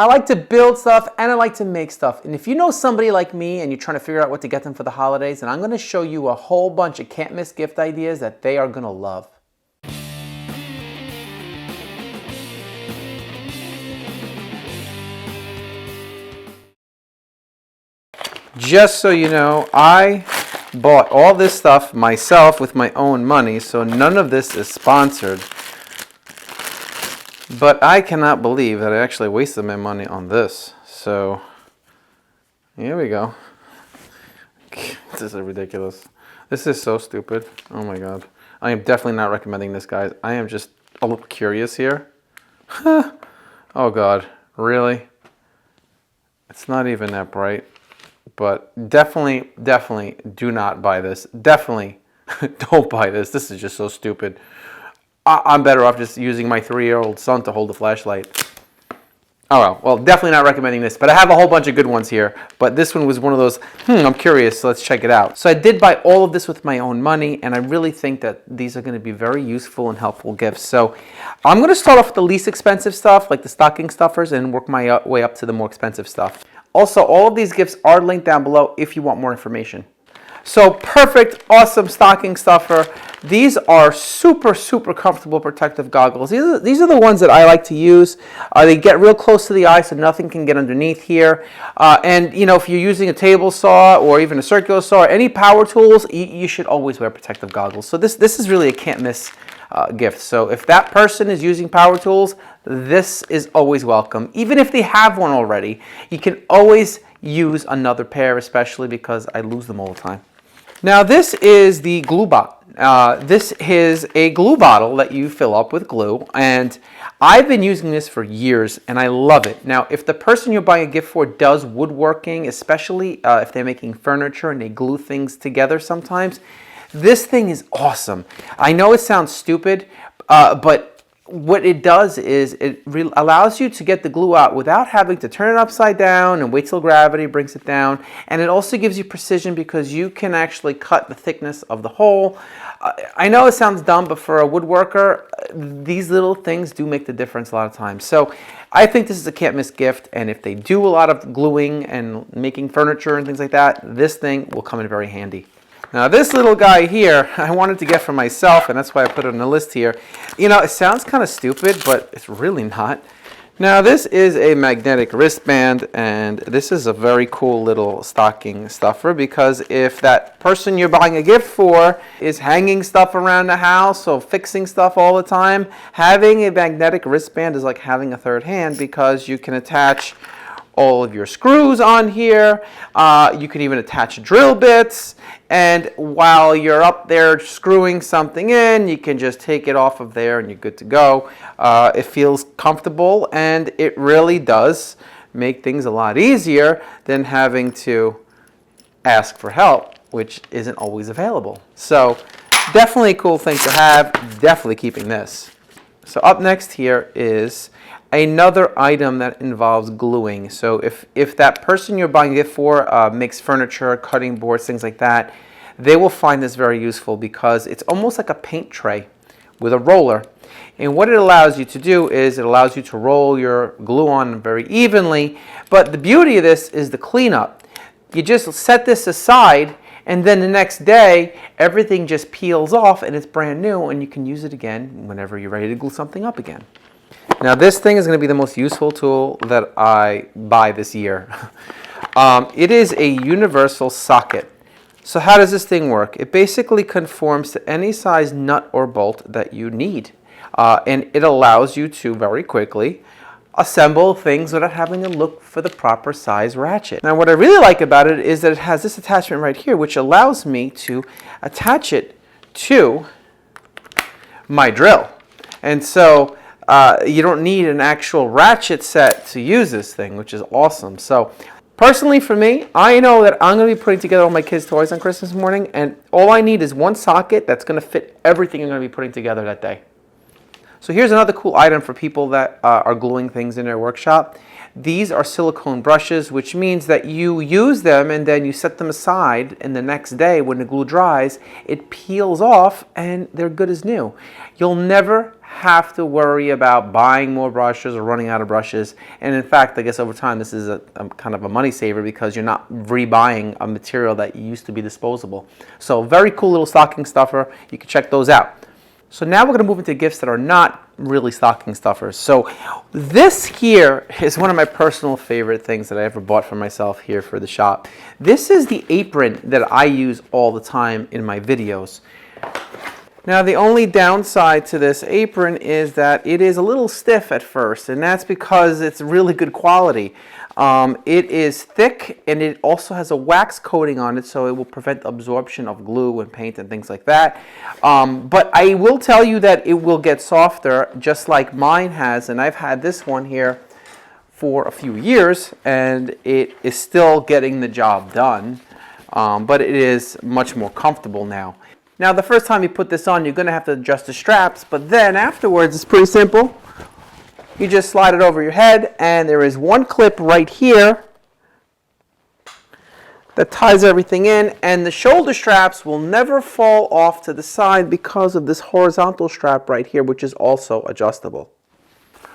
I like to build stuff and I like to make stuff. And if you know somebody like me and you're trying to figure out what to get them for the holidays, then I'm going to show you a whole bunch of can't miss gift ideas that they are going to love. Just so you know, I bought all this stuff myself with my own money, so none of this is sponsored. But I cannot believe that I actually wasted my money on this. So, here we go. This is ridiculous. This is so stupid. Oh my god. I am definitely not recommending this, guys. I am just a little curious here. Oh god, really? It's not even that bright. But definitely do not buy this. Definitely don't buy this. This is just so stupid. I'm better off just using my 3-year-old son to hold the flashlight. Oh well, definitely not recommending this. But I have a whole bunch of good ones here. But this one was one of those, I'm curious, so let's check it out. So I did buy all of this with my own money, and I really think that these are going to be very useful and helpful gifts. So I'm going to start off with the least expensive stuff, like the stocking stuffers, and work my way up to the more expensive stuff. Also, all of these gifts are linked down below if you want more information. So perfect, awesome stocking stuffer. These are super comfortable protective goggles. These are the ones that I like to use. They get real close to the eye so nothing can get underneath here. And you know, if you're using a table saw or even a circular saw or any power tools, you should always wear protective goggles. So this is really a can't miss gift. So if that person is using power tools, this is always welcome. Even if they have one already, you can always use another pair, especially because I lose them all the time. Now this is the glue bottle. This is a glue bottle that you fill up with glue, and I've been using this for years and I love it. Now if the person you're buying a gift for does woodworking, especially if they're making furniture and they glue things together sometimes, this thing is awesome. I know it sounds stupid, but what it does is it allows you to get the glue out without having to turn it upside down and wait till gravity brings it down. And it also gives you precision because you can actually cut the thickness of the hole. I know it sounds dumb, but for a woodworker, these little things do make the difference a lot of times. So I think this is a can't miss gift. And if they do a lot of gluing and making furniture and things like that, this thing will come in very handy. Now this little guy here, I wanted to get for myself, and that's why I put it on the list here. You know, it sounds kind of stupid, but it's really not. Now this is a magnetic wristband, and this is a very cool little stocking stuffer because if that person you're buying a gift for is hanging stuff around the house or fixing stuff all the time, having a magnetic wristband is like having a third hand because you can attach all of your screws on here. You can even attach drill bits, and while you're up there screwing something in, you can just take it off of there and you're good to go. It feels comfortable, and it really does make things a lot easier than having to ask for help, which isn't always available. So definitely a cool thing to have. Definitely keeping this. So up next here is another item that involves gluing. So if that person you're buying it for makes furniture, cutting boards, things like that, they will find this very useful because it's almost like a paint tray with a roller. And what it allows you to do is it allows you to roll your glue on very evenly. But the beauty of this is the cleanup. You just set this aside, and then the next day, everything just peels off and it's brand new, and you can use it again whenever you're ready to glue something up again. Now this thing is going to be the most useful tool that I buy this year. It is a universal socket. So how does this thing work? It basically conforms to any size nut or bolt that you need. And it allows you to very quickly assemble things without having to look for the proper size ratchet. Now what I really like about it is that it has this attachment right here, which allows me to attach it to my drill. And so you don't need an actual ratchet set to use this thing, which is awesome. So personally for me, I know that I'm going to be putting together all my kids' toys on Christmas morning, and all I need is one socket that's going to fit everything I'm going to be putting together that day. So here's another cool item for people that are gluing things in their workshop. These are silicone brushes, which means that you use them and then you set them aside, and the next day when the glue dries, it peels off and they're good as new. You'll never have to worry about buying more brushes or running out of brushes. And in fact, I guess over time this is a kind of a money saver because you're not rebuying a material that used to be disposable. So very cool little stocking stuffer. You can check those out. So now we're going to move into gifts that are not really stocking stuffers. So this here is one of my personal favorite things that I ever bought for myself here for the shop. This is the apron that I use all the time in my videos. Now the only downside to this apron is that it is a little stiff at first, and that's because it's really good quality. It is thick, and it also has a wax coating on it, so it will prevent absorption of glue and paint and things like that. But I will tell you that it will get softer, just like mine has, and I've had this one here for a few years, and it is still getting the job done, but it is much more comfortable now. Now, the first time you put this on, you're going to have to adjust the straps, but then afterwards, it's pretty simple. You just slide it over your head, and there is one clip right here that ties everything in, and the shoulder straps will never fall off to the side because of this horizontal strap right here, which is also adjustable.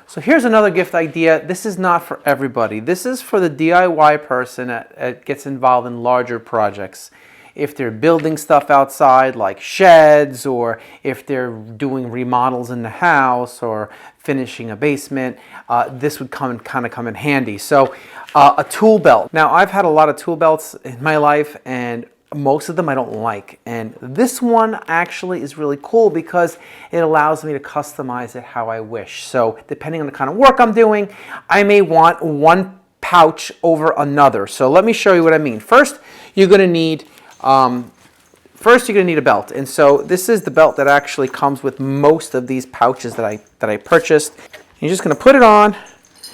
So here's another gift idea. This is not for everybody. This is for the DIY person that gets involved in larger projects. If they're building stuff outside like sheds, or if they're doing remodels in the house or finishing a basement, this would kind of come in handy. So a tool belt. Now I've had a lot of tool belts in my life, and most of them I don't like. And this one actually is really cool because it allows me to customize it how I wish. So depending on the kind of work I'm doing, I may want one pouch over another. So let me show you what I mean. First, you're going to need a belt, and so this is the belt that actually comes with most of these pouches that I purchased. You're just going to put it on,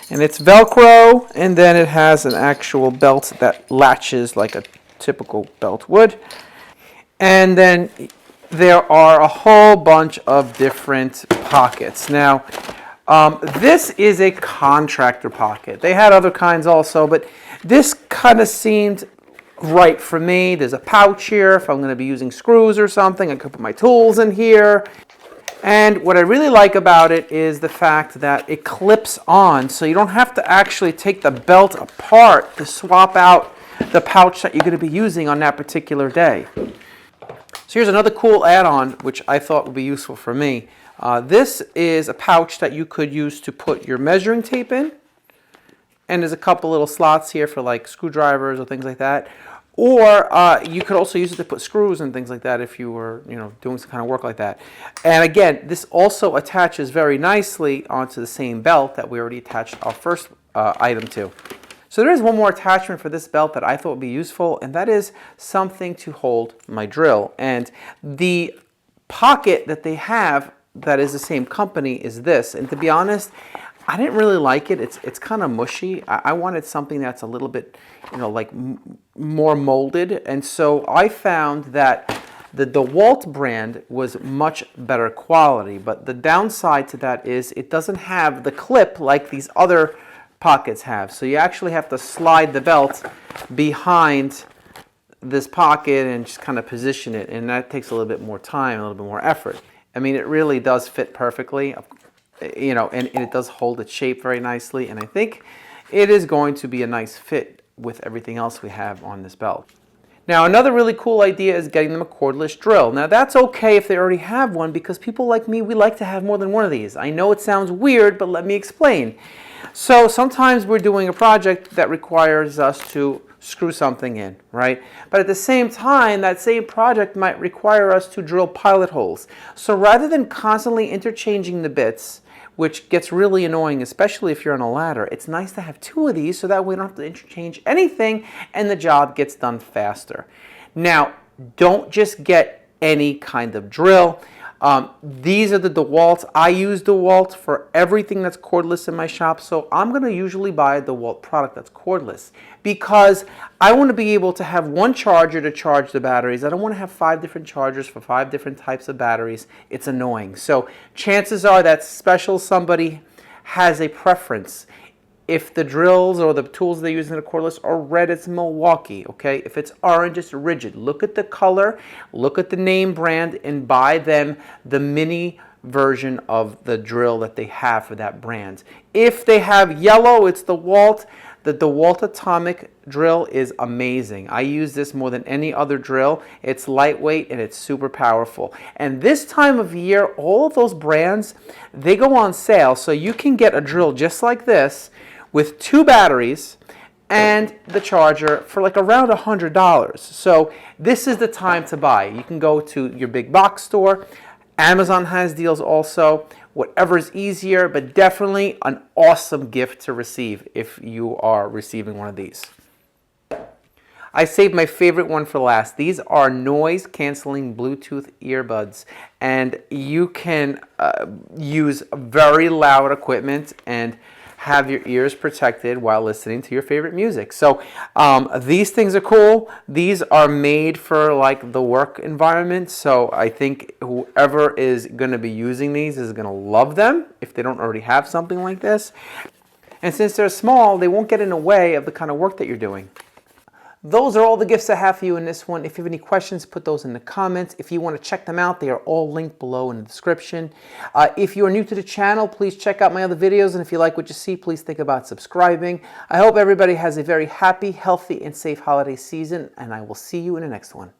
and it's Velcro, and then it has an actual belt that latches like a typical belt would. And then there are a whole bunch of different pockets. Now, this is a contractor pocket. They had other kinds also, but this kind of seemed right for me. There's a pouch here if I'm going to be using screws or something. I could put my tools in here. And what I really like about it is the fact that it clips on, so you don't have to actually take the belt apart to swap out the pouch that you're going to be using on that particular day. So here's another cool add-on which I thought would be useful for me. This is a pouch that you could use to put your measuring tape in. And there's a couple little slots here for like screwdrivers or things like that. Or you could also use it to put screws and things like that if you were, doing some kind of work like that. And again, this also attaches very nicely onto the same belt that we already attached our first item to. So there is one more attachment for this belt that I thought would be useful, and that is something to hold my drill. And the pocket that they have that is the same company is this. And to be honest, I didn't really like it. It's kind of mushy. I wanted something that's a little bit, more molded. And so I found that the DeWalt brand was much better quality. But the downside to that is it doesn't have the clip like these other pockets have. So you actually have to slide the belt behind this pocket and just kind of position it. And that takes a little bit more time, a little bit more effort. I mean, it really does fit perfectly. And it does hold its shape very nicely, and I think it is going to be a nice fit with everything else we have on this belt. Now, another really cool idea is getting them a cordless drill. Now, that's okay if they already have one, because people like me, we like to have more than one of these. I know it sounds weird, but let me explain. So sometimes we're doing a project that requires us to screw something in, right? But at the same time, that same project might require us to drill pilot holes. So rather than constantly interchanging the bits, which gets really annoying, especially if you're on a ladder, it's nice to have two of these so that we don't have to interchange anything and the job gets done faster. Now, don't just get any kind of drill. These are the DeWalt. I use DeWalt for everything that's cordless in my shop, so I'm going to usually buy a DeWalt product that's cordless because I want to be able to have one charger to charge the batteries. I don't want to have 5 different chargers for 5 different types of batteries. It's annoying. So chances are that somebody has a preference. If the drills or the tools they use in the cordless are red, it's Milwaukee, okay? If it's orange, it's Rigid. Look at the color, look at the name brand, and buy them the mini version of the drill that they have for that brand. If they have yellow, it's the DeWalt. The DeWalt Atomic drill is amazing. I use this more than any other drill. It's lightweight and it's super powerful. And this time of year, all of those brands, they go on sale. So you can get a drill just like this with 2 batteries and the charger for like around $100. So this is the time to buy. You can go to your big box store. Amazon has deals also. Whatever is easier, but definitely an awesome gift to receive if you are receiving one of these. I saved my favorite one for last. These are noise canceling Bluetooth earbuds, and you can use very loud equipment and have your ears protected while listening to your favorite music. So these things are cool. These are made for like the work environment. So I think whoever is going to be using these is going to love them if they don't already have something like this. And since they're small, they won't get in the way of the kind of work that you're doing. Those are all the gifts I have for you in this one. If you have any questions, put those in the comments. If you want to check them out, they are all linked below in the description. If you are new to the channel, please check out my other videos. And if you like what you see, please think about subscribing. I hope everybody has a very happy, healthy, and safe holiday season, and I will see you in the next one.